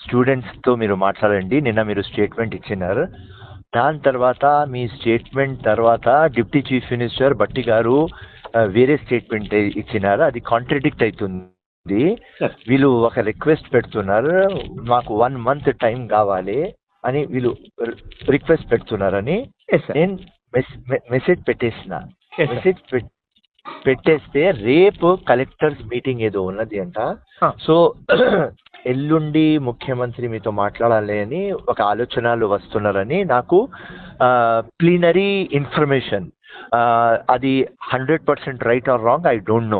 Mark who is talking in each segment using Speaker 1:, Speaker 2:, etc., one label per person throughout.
Speaker 1: స్టూడెంట్స్తో మీరు మాట్లాడండి. నిన్న మీరు స్టేట్మెంట్ ఇచ్చినారు. దాని తర్వాత మీ స్టేట్మెంట్ తర్వాత డిప్యూటీ చీఫ్ మినిస్టర్ భట్టి గారు వేరే స్టేట్మెంట్ ఇచ్చినారు. అది కాంట్రడిక్ట్ అవుతుంది. వీళ్ళు ఒక రిక్వెస్ట్ పెడుతున్నారు, మాకు 1 month టైం కావాలి అని వీళ్ళు రిక్వెస్ట్ పెడుతున్నారని నేను మెసేజ్ పెట్టేసిన. మెసేజ్ పెట్టేస్తే రేపు కలెక్టర్స్ మీటింగ్ ఏదో ఉన్నది అంట. సో ఎల్లుండి ముఖ్యమంత్రి మీతో మాట్లాడాలి అని ఒక ఆలోచనలు వస్తున్నారని నాకు ప్లీనరీ ఇన్ఫర్మేషన్. అది 100% right are wrong I don't know.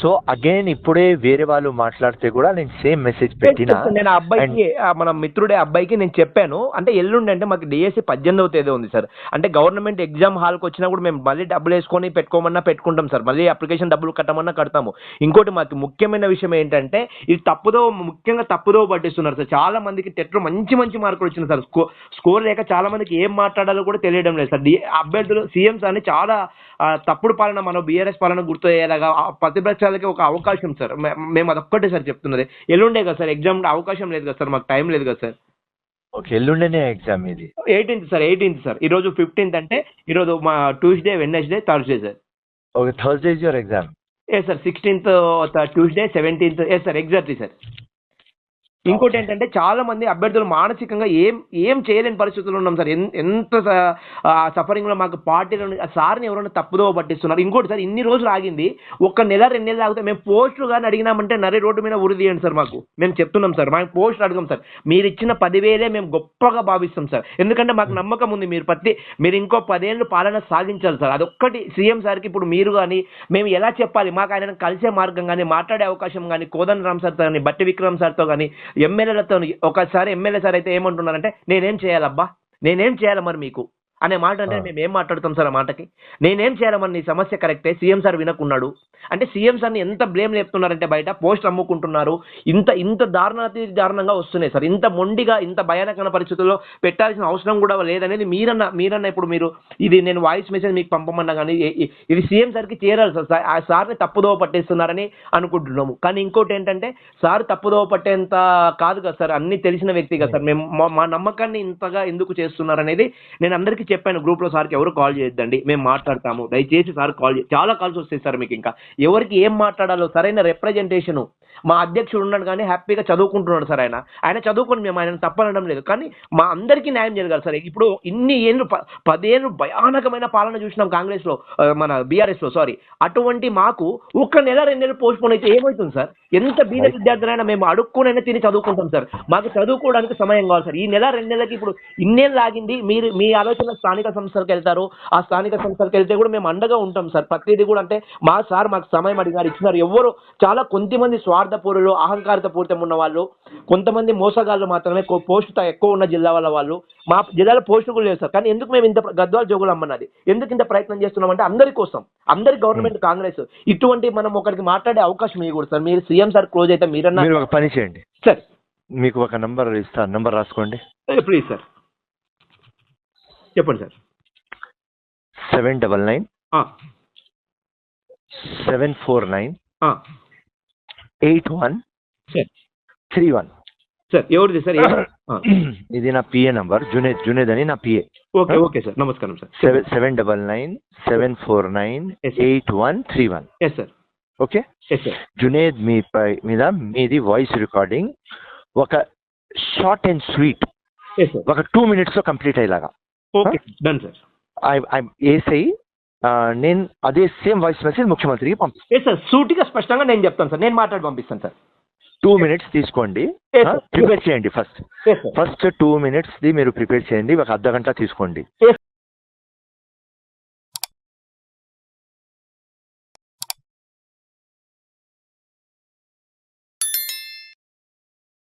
Speaker 1: So again ఇప్పుడే వేరే వాళ్ళు మాట్లాడితే కూడా నేను సేమ్ మెసేజ్ పెట్టినా.
Speaker 2: నేను ఆ అబ్బాయికి, మన మిత్రుడే అబ్బాయికి నేను చెప్పాను. అంటే ఎల్లుండి అంటే మాకు డిఎస్సి 18వ తేదీ ఉంది సార్. అంటే గవర్నమెంట్ ఎగ్జామ్ హాల్కి వచ్చినా కూడా మేము మళ్ళీ డబ్బులు వేసుకొని పెట్టుకోమన్నా పెట్టుకుంటాం సార్. మళ్ళీ అప్లికేషన్ డబ్బులు కట్టమన్నా కడతాము. ఇంకోటి మాకు ముఖ్యమైన విషయం ఏంటంటే ఇది ముఖ్యంగా తప్పుదో పట్టిస్తున్నారు సార్. చాలా మందికి టెట్లో మంచి మార్కులు వచ్చినాయి సార్. స్కోర్ లేక చాలా మందికి ఏం మాట్లాడాలో కూడా తెలియడం లేదు సార్. అభ్యర్థులు సీఎం సార్ చాలా తప్పుడు పాలన, మనం బీఆర్ఎస్ పాలన గుర్తు అయ్యేలాగా ప్రతిపక్షాలకి ఒక అవకాశం సార్. మేము అదొక్కటే సార్ చెప్తున్నది. ఎల్లుండే కదా సార్ ఎగ్జామ్, అవకాశం లేదు కదా సార్, మాకు టైం లేదు కదా సార్.
Speaker 1: ఓకే, ఎల్లుండేనే ఎగ్జామ్ ఇది.
Speaker 2: 18th sir. ఈరోజు 15th అంటే ఈరోజు మా Tuesday, Wednesday, Thursday sir.
Speaker 1: Okay, Thursday is your exam.
Speaker 2: Sir 16th Tuesday, 17th sir, exactly sir. ఇంకోటి ఏంటంటే చాలా మంది అభ్యర్థులు మానసికంగా ఏం చేయలేని పరిస్థితుల్లో ఉన్నాం సార్. ఎంత సఫరింగ్లో మాకు పార్టీలో సార్ని ఎవరైనా తప్పుదో పట్టిస్తున్నారు. ఇంకోటి సార్, ఇన్ని రోజులు ఆగింది, 1 నెల 2 నెలలు ఆగితే మేము పోస్టులు కానీ అడిగినామంటే నరే రోడ్డు మీద ఉరి తీయండి సార్. మేము చెప్తున్నాం సార్, మాకు పోస్టులు అడగం సార్. మీరు ఇచ్చిన 10,000 మేము గొప్పగా భావిస్తాం సార్. ఎందుకంటే మాకు నమ్మకం ఉంది మీరు ఇంకో 10 ఏళ్ళు పాలన సాగించాలి సార్. అదొక్కటి సీఎం సార్కి ఇప్పుడు మీరు కానీ మేము ఎలా చెప్పాలి, మాకు ఆయన కలిసే మార్గం కానీ, మాట్లాడే అవకాశం కానీ, కోదండరామ్ సార్తో కానీ, బట్టి విక్రమ్ సార్తో కానీ, ఎమ్మెల్యేలతో. ఒకసారి ఎమ్మెల్యే సార్ అయితే ఏమంటున్నారంటే, నేనేం చేయాలబ్బా, నేనేం చేయాలి మరి మీకు అనే మాట అంటే మేము ఏం మాట్లాడుతాం సార్ ఆ మాటకి? నేనేం చేయాలి మరి, నీ సమస్య కరెక్టే, సీఎం సార్ వినకున్నాడు అంటే సీఎం సార్ని ఎంత బ్లేమ్ లేపుతున్నారంటే బయట పోస్ట్ అమ్ముకుంటున్నారు. ఇంత దారుణంగా వస్తున్నాయి సార్. ఇంత మొండిగా, ఇంత భయానకమైన పరిస్థితుల్లో పెట్టాల్సిన అవసరం కూడా లేదనేది మీరన్న ఇప్పుడు మీరు ఇది నేను వాయిస్ మెసేజ్ మీకు పంపమన్నా కానీ ఇది సీఎం సార్కి చేరాలి సార్. ఆ సార్ని తప్పుదోవ పట్టేస్తున్నారని అనుకుంటున్నాము. కానీ ఇంకోటి ఏంటంటే సార్ తప్పుదోవ పట్టేంత కాదు కదా సార్, అన్ని తెలిసిన వ్యక్తి కదా సార్. మేము మా నమ్మకాన్ని ఇంతగా ఎందుకు చేస్తున్నారనేది నేను అందరికీ చెప్పాను గ్రూప్లో. సార్కి ఎవరు కాల్ చేయొద్దండి, మేము మాట్లాడతాము, దయచేసి సార్ చాలా కాల్స్ వస్తాయి సార్ మీకు. ఇంకా ఎవరికి ఏం మాట్లాడాలో సరైన రిప్రజెంటేషను మా అధ్యక్షుడు ఉన్నాడు కానీ హ్యాపీగా చదువుకుంటున్నాడు సార్. ఆయన చదువుకొని మేము ఆయన తప్పనడం లేదు, కానీ మా అందరికీ న్యాయం జరగాలి సార్. ఇప్పుడు ఇన్ని ఏళ్ళు 10 ఏళ్ళు భయానకమైన పాలన చూసినాం కాంగ్రెస్లో, మన బీఆర్ఎస్లో సారీ. అటువంటి మాకు 1 నెల 2 నెలలు పోస్ట్పోన్ అయితే ఏమవుతుంది సార్? ఎంత బీద విద్యార్థులైనా మేము అడుక్కునైనా తిని చదువుకుంటాం సార్. మాకు చదువుకోవడానికి సమయం కావాలి సార్. ఈ నెల 2 నెలలకి ఇప్పుడు ఇన్నేళ్ళు ఆగింది. మీ ఆలోచన స్థానిక సంస్థలకు వెళ్తారు, ఆ స్థానిక సంస్థలకు వెళ్తే కూడా మేము అండగా ఉంటాం సార్. ప్రతిదీ కూడా అంటే మాకు సమయం అడిగారు, ఇచ్చినారు. ఎవరు చాలా కొంతమంది స్వార్థపూరులు, అహంకారత పూరితం ఉన్న వాళ్ళు, కొంతమంది మోసగాళ్ళు మాత్రమే పోస్టు ఎక్కువ ఉన్న జిల్లా వాళ్ళు. మా జిల్లాలో పోస్టు కూడా లేదు సార్. కానీ ఎందుకు మేము ఇంత గద్వాల జోగులు అమ్మన్నది ఎందుకు ఇంత ప్రయత్నం చేస్తున్నామంటే అందరి కోసం, అందరి గవర్నమెంట్ కాంగ్రెస్ ఇటువంటి మనం ఒకరికి మాట్లాడే అవకాశం ఇవ్వకూడదు సార్. మీరు సీఎం సార్ క్లోజ్ అయితే మీరు
Speaker 1: ఒక పని చేయండి
Speaker 2: సార్,
Speaker 1: మీకు ఒక నంబర్ ఇస్తాను, నంబర్ రాసుకోండి
Speaker 2: ప్లీజ్ సార్. చెప్పండి సార్.
Speaker 1: 799 749 8131
Speaker 2: సార్. ఎవరిది సార్?
Speaker 1: ఇది నా పిఏ నంబర్, జునేద్ అని నా పిఏ.
Speaker 2: ఓకే సార్, నమస్కారం sir.
Speaker 1: 799 749 8131.
Speaker 2: Yes sir.
Speaker 1: Okay Juned, మీద మీది వాయిస్ రికార్డింగ్ ఒక షార్ట్ అండ్ స్వీట్ ఒక 2 minutes లో కంప్లీట్ అయ్యేలాగా.
Speaker 2: Okay done sir.
Speaker 1: ఏసై నేను అదే సేమ్ వాయిస్ మెసేజ్ ముఖ్యమంత్రికి పంపిస్తాను
Speaker 2: సార్. సూటిగా స్పష్టంగా నేను చెప్తాను సార్, నేను మాట్లాడి పంపిస్తాను సార్.
Speaker 1: 2 minutes తీసుకోండి, ప్రిపేర్ చేయండి. ఫస్ట్ 2 minutes మీరు ప్రిపేర్ చేయండి, ఒక అర్ధ గంట తీసుకోండి.